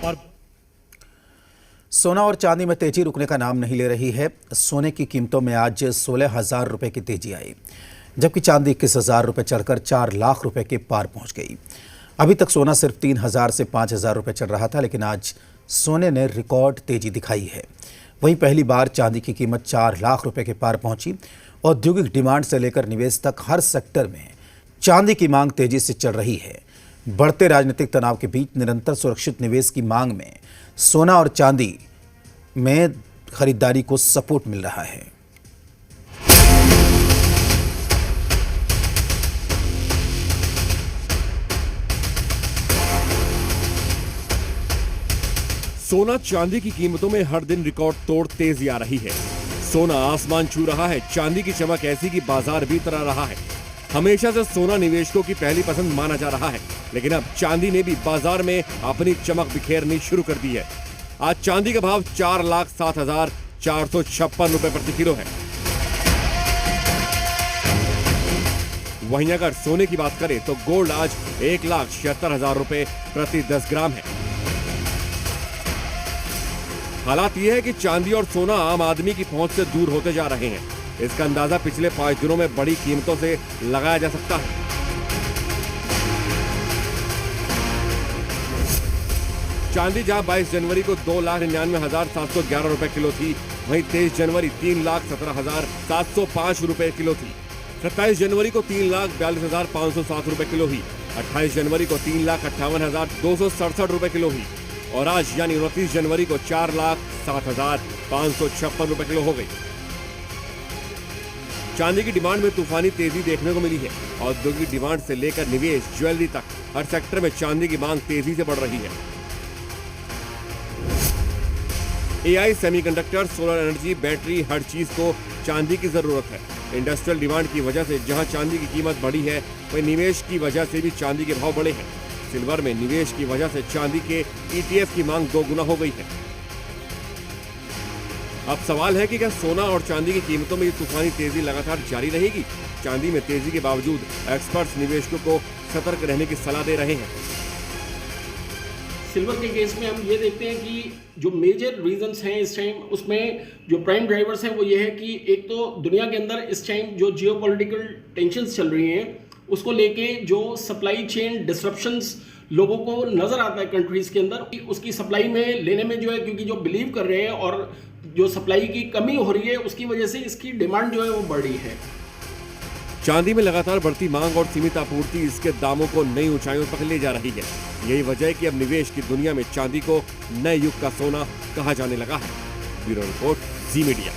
और सोना और चांदी में तेजी रुकने का नाम नहीं ले रही है। सोने की कीमतों में आज 16,000 रुपये की तेजी आई, जबकि चांदी 21,000 रुपये चढ़कर 4 लाख रुपए के पार पहुंच गई। अभी तक सोना सिर्फ 3,000 से 5,000 रुपये चल रहा था, लेकिन आज सोने ने रिकॉर्ड तेजी दिखाई है। वहीं पहली बार चांदी की कीमत 4 लाख रुपए के पार पहुंची। औद्योगिक डिमांड से लेकर निवेश तक हर सेक्टर में चांदी की मांग तेजी से चल रही है। बढ़ते राजनीतिक तनाव के बीच निरंतर सुरक्षित निवेश की मांग में सोना और चांदी में खरीदारी को सपोर्ट मिल रहा है। सोना चांदी की कीमतों में हर दिन रिकॉर्ड तोड़ तेजी आ रही है। सोना आसमान छू रहा है, चांदी की चमक ऐसी कि बाजार भी तरा रहा है। हमेशा से सोना निवेशकों की पहली पसंद माना जा रहा है, लेकिन अब चांदी ने भी बाजार में अपनी चमक बिखेरनी शुरू कर दी है। आज चांदी का भाव 4,07,456 रुपए प्रति किलो है। वहीं अगर सोने की बात करें तो गोल्ड आज 1,76,000 रुपए प्रति 10 ग्राम है। हालात यह है कि चांदी और सोना आम आदमी की पहुंच से दूर होते जा रहे हैं। इसका अंदाजा पिछले 5 दिनों में बड़ी कीमतों से लगाया जा सकता है। चांदी जहां 22 जनवरी को 2,99,711 रुपए किलो थी, वहीं 23 जनवरी 3,17,705 रुपए किलो थी। 27 जनवरी को 3,42,507 रुपए किलो हुई। 28 जनवरी को 3,58,267 रुपए किलो हुई और आज यानी 29 जनवरी को 4,07,556 रुपए किलो हो गई। चांदी की डिमांड में तूफानी तेजी देखने को मिली है। औद्योगिक डिमांड से लेकर निवेश, ज्वेलरी तक हर सेक्टर में चांदी की मांग तेजी से बढ़ रही है। AI, semiconductor, solar energy, battery, हर चीज को चांदी की जरूरत है। इंडस्ट्रियल डिमांड की वजह से जहां चांदी की कीमत बढ़ी है, वहीं निवेश की वजह से भी चांदी के भाव बढ़े हैं। सिल्वर में निवेश की वजह से चांदी के ईटीएफ की मांग 2 गुना हो गई है। अब सवाल है कि क्या सोना और चांदी की कीमतों में ये तूफानी तेजी लगातार जारी रहेगी? चांदी में तेजी के बावजूद एक्सपर्ट्स निवेशकों को सतर्क रहने की सलाह दे रहे हैं। सिल्वर के केस में हम ये देखते हैं कि जो मेजर रीजंस हैं इस टाइम, उसमें जो प्राइम ड्राइवर्स हैं वो ये है कि एक तो दुनिया के अंदर इस टाइम जो जियोपॉलिटिकल टेंशन्स चल रही हैं, उसको लेके जो सप्लाई चेन डिसरप्शंस लोगों को नजर आता है कंट्रीज के अंदर, उसकी सप्लाई में लेने में जो है, क्योंकि जो बिलीव कर रहे हैं और जो सप्लाई की कमी हो रही है, उसकी वजह से इसकी डिमांड जो है वो बढ़ रही है। चांदी में लगातार बढ़ती मांग और सीमित आपूर्ति इसके दामों को नई ऊंचाइयों तक ले जा रही है। यही वजह है कि अब निवेश की दुनिया में चांदी को नए युग का सोना कहा जाने लगा है। ब्यूरो रिपोर्ट, जी मीडिया।